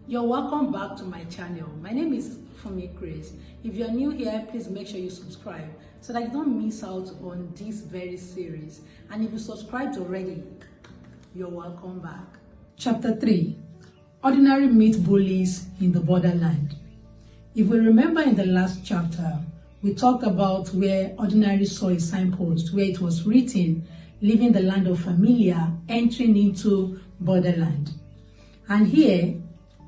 You're welcome back to my channel. My name is Grace. If you're new here, please make sure you subscribe so that you don't miss out on this very series. And if you subscribed already, you're welcome back. Chapter 3. Ordinary meet bullies in the borderland. If we remember in the last chapter, we talked about where Ordinary saw a signpost where it was written, leaving the land of familiar, entering into borderland. And here,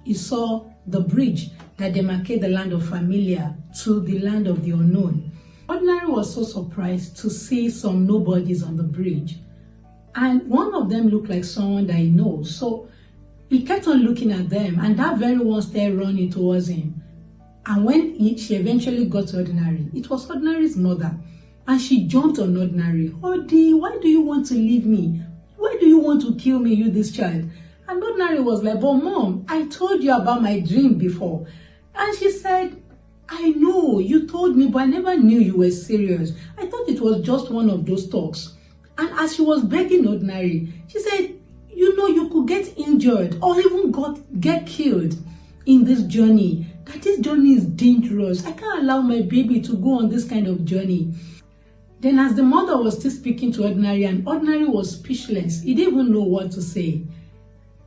he saw the bridge that demarcated the land of familiar to the land of the unknown. Ordinary was so surprised to see some nobodies on the bridge. And one of them looked like someone that he knows. So he kept on looking at them, and that very one started running towards him. And when she eventually got to Ordinary, it was Ordinary's mother. And she jumped on Ordinary. "Odi, why do you want to leave me? Why do you want to kill me, you this child?" And Ordinary was like, "But Mom, I told you about my dream before." And she said, "I know, you told me, but I never knew you were serious. I thought it was just one of those talks." And as she was begging Ordinary, she said, "You know, you could get injured or even get killed in this journey. That this journey is dangerous. I can't allow my baby to go on this kind of journey." Then as the mother was still speaking to Ordinary, and Ordinary was speechless, he didn't even know what to say.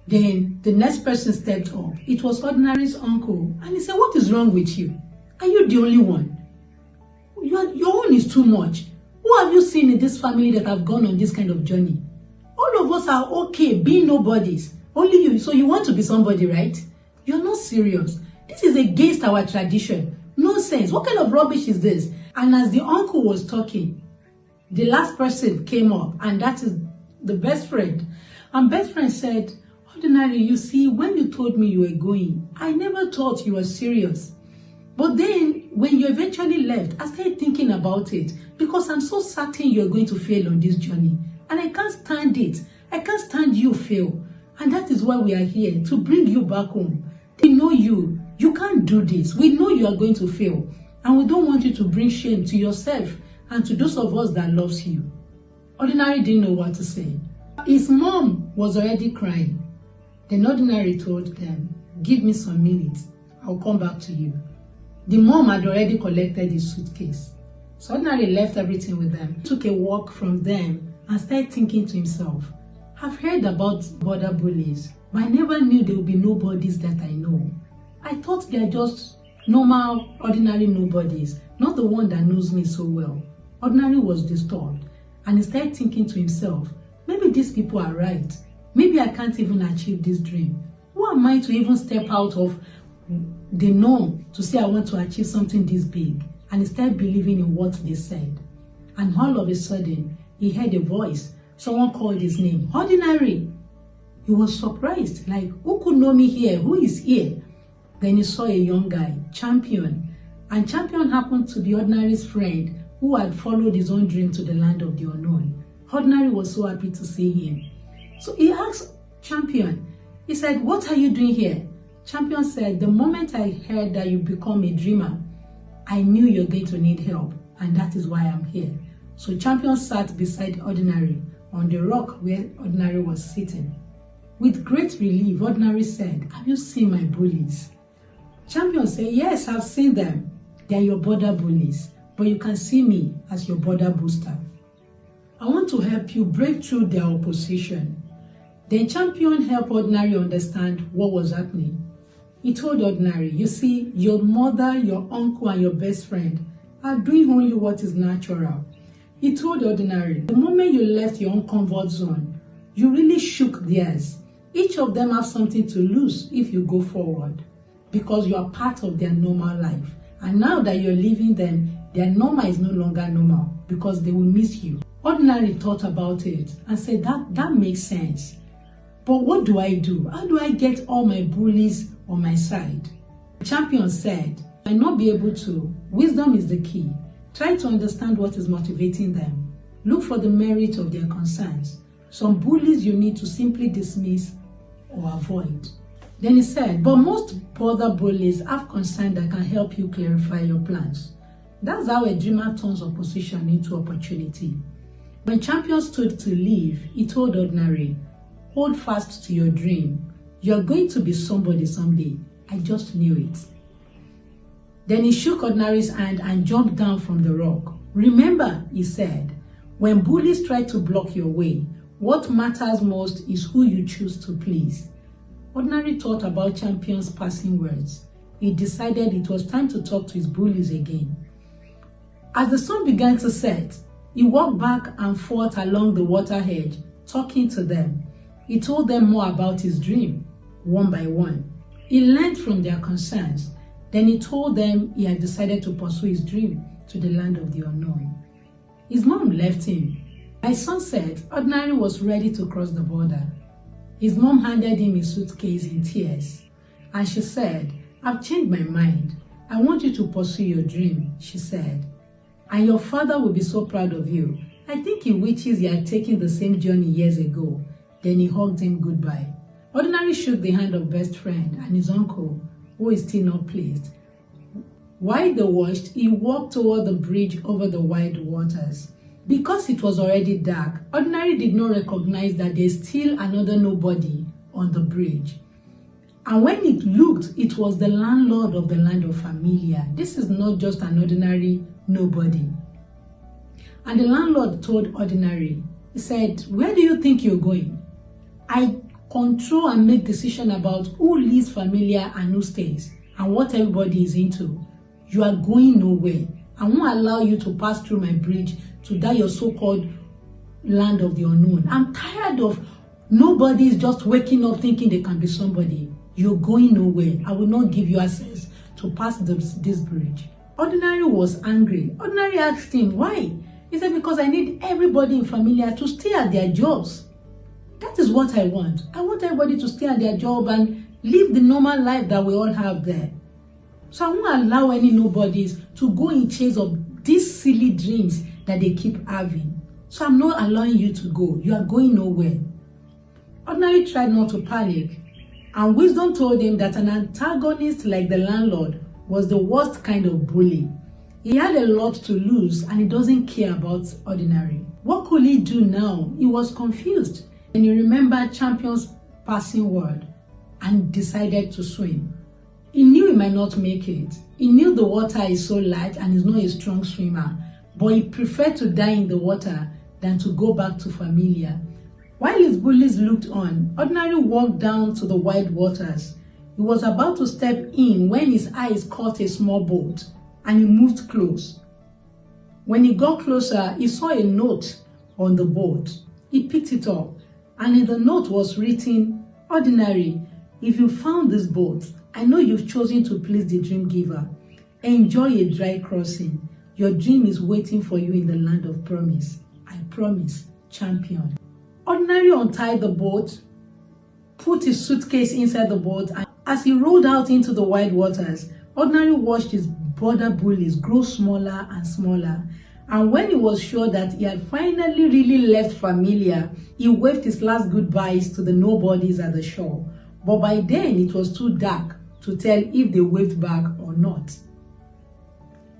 Then the next person stepped up. It was Ordinary's uncle. And he said, "What is wrong with you? Are you the only one? Your own is too much. Who have you seen in this family that have gone on this kind of journey? All of us are okay being nobodies. Only you. So you want to be somebody, right? You're not serious. This is against our tradition. Nonsense. What kind of rubbish is this?" And as the uncle was talking, the last person came up, and that is the best friend. And best friend said, "Ordinary, you see, when you told me you were going, I never thought you were serious. But then, when you eventually left, I started thinking about it because I'm so certain you're going to fail on this journey. And I can't stand it. I can't stand you fail. And that is why we are here, to bring you back home. They know you. You can't do this. We know you are going to fail. And we don't want you to bring shame to yourself and to those of us that loves you." Ordinary didn't know what to say. His mom was already crying. Then Ordinary told them, "Give me some minutes. I'll come back to you." The mom had already collected his suitcase. So Ordinary left everything with them, took a walk from them, and started thinking to himself, "I've heard about border bullies, but I never knew there would be nobodies that I know. I thought they are just normal, ordinary nobodies, not the one that knows me so well." Ordinary was disturbed, and he started thinking to himself, "Maybe these people are right. Maybe I can't even achieve this dream. Who am I to even step out of the norm to say I want to achieve something this big?" And he started believing in what they said. And all of a sudden, he heard a voice. Someone called his name, "Ordinary." He was surprised, like, who could know me here? Who is here? Then he saw a young guy, Champion. And Champion happened to be Ordinary's friend who had followed his own dream to the land of the unknown. Ordinary was so happy to see him. So he asked Champion, he said, "What are you doing here?" Champion said, "The moment I heard that you become a dreamer, I knew you're going to need help, and that is why I'm here." So Champion sat beside Ordinary on the rock where Ordinary was sitting. With great relief, Ordinary said, "Have you seen my bullies?" Champion said, "Yes, I've seen them. They are your border bullies, but you can see me as your border booster. I want to help you break through their opposition." Then Champion helped Ordinary understand what was happening. He told Ordinary, "You see, your mother, your uncle, and your best friend are doing only what is natural." He told Ordinary, "The moment you left your own comfort zone, you really shook theirs. Each of them have something to lose if you go forward, because you are part of their normal life. And now that you're leaving them, their normal is no longer normal because they will miss you." Ordinary thought about it and said, that makes sense. But what do I do? How do I get all my bullies on my side? Champion said, "I might not be able to. Wisdom is the key. Try to understand what is motivating them. Look for the merit of their concerns. Some bullies you need to simply dismiss or avoid." Then he said, "But most border bullies have concerns that can help you clarify your plans." That's how a dreamer turns opposition into opportunity. When Champion stood to leave, he told Ordinary, "Hold fast to your dream. You're going to be somebody someday. I just knew it. Then he shook Ordinary's hand and jumped down from the rock. Remember, he said, when bullies try to block your way, what matters most is who you choose to please. Ordinary thought about Champion's passing words. He decided it was time to talk to his bullies again. As the sun began to set, he walked back and forth along the water edge, talking to them. He told them more about his dream, one by one. He learned from their concerns. Then he told them he had decided to pursue his dream to the land of the unknown. His mom left him. By sunset, Ordinary was ready to cross the border. His mom handed him his suitcase in tears, and she said, I've changed my mind. I want you to pursue your dream, she said. And your father will be so proud of you. I think he wishes he had taken the same journey years ago. Then he hugged him goodbye. Ordinary shook the hand of best friend and his uncle, who is still not pleased. While they watched, he walked toward the bridge over the wide waters. Because it was already dark, Ordinary did not recognize that there's still another nobody on the bridge. And when it looked, it was the landlord of the land of Familia. This is not just an ordinary nobody. And the landlord told Ordinary, he said, where do you think you're going? I control and make decision about who leaves Familia and who stays, and what everybody is into. You are going nowhere. I won't allow you to pass through my bridge to that your so-called land of the unknown. I'm tired of nobody is just waking up thinking they can be somebody. You're going nowhere. I will not give you access to pass this bridge. Ordinary was angry. Ordinary asked him, why? He said, because I need everybody in Familia to stay at their jobs. That is what I want. I want everybody to stay at their job and live the normal life that we all have there. So I won't allow any nobodies to go in chase of these silly dreams that they keep having. So I'm not allowing you to go. You are going nowhere. Ordinary tried not to panic, and wisdom told him that an antagonist like the landlord was the worst kind of bully. He had a lot to lose and he doesn't care about Ordinary. What could he do now? He was confused. And he remembered Champion's passing word and decided to swim. He knew he might not make it. He knew the water is so large and he's not a strong swimmer, but he preferred to die in the water than to go back to Familia. While his bullies looked on, Ordinary walked down to the wide waters. He was about to step in when his eyes caught a small boat, and he moved close. When he got closer, he saw a note on the boat. He picked it up, and in the note was written, Ordinary, if you found this boat, I know you've chosen to please the dream giver. Enjoy a dry crossing. Your dream is waiting for you in the land of promise. I promise, Champion. Ordinary untied the boat, put his suitcase inside the boat, and as he rowed out into the wide waters, Ordinary watched his border bullies grow smaller and smaller. And when he was sure that he had finally really left Familia, he waved his last goodbyes to the nobodies at the shore. But by then it was too dark to tell if they waved back or not.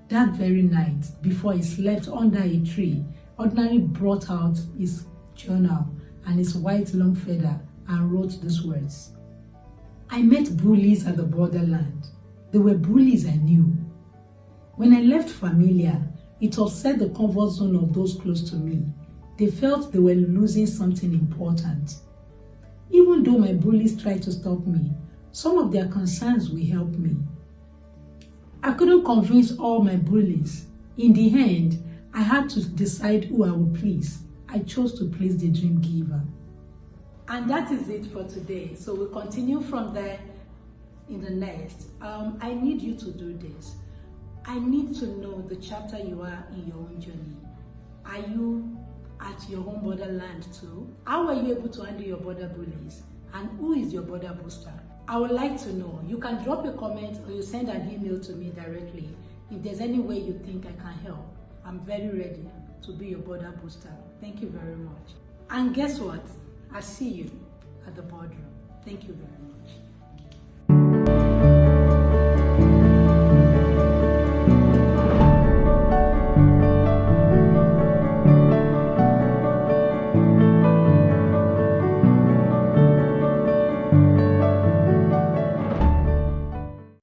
That very night, before he slept under a tree, Ordinary brought out his journal and his white long feather and wrote these words. I met bullies at the borderland. They were bullies I knew. When I left Familia, it upset the comfort zone of those close to me. They felt they were losing something important. Even though my bullies tried to stop me, some of their concerns will help me. I couldn't convince all my bullies. In the end, I had to decide who I would please. I chose to please the dream giver. And that is it for today. So we'll continue from there in the next. I need you to do this. I need to know the chapter you are in your own journey. Are you at your own borderland too? How are you able to handle your border bullies? And who is your border booster? I would like to know. You can drop a comment or you send an email to me directly. If there's any way you think I can help, I'm very ready to be your border booster. Thank you very much. And guess what? I see you at the boardroom. Thank you very much.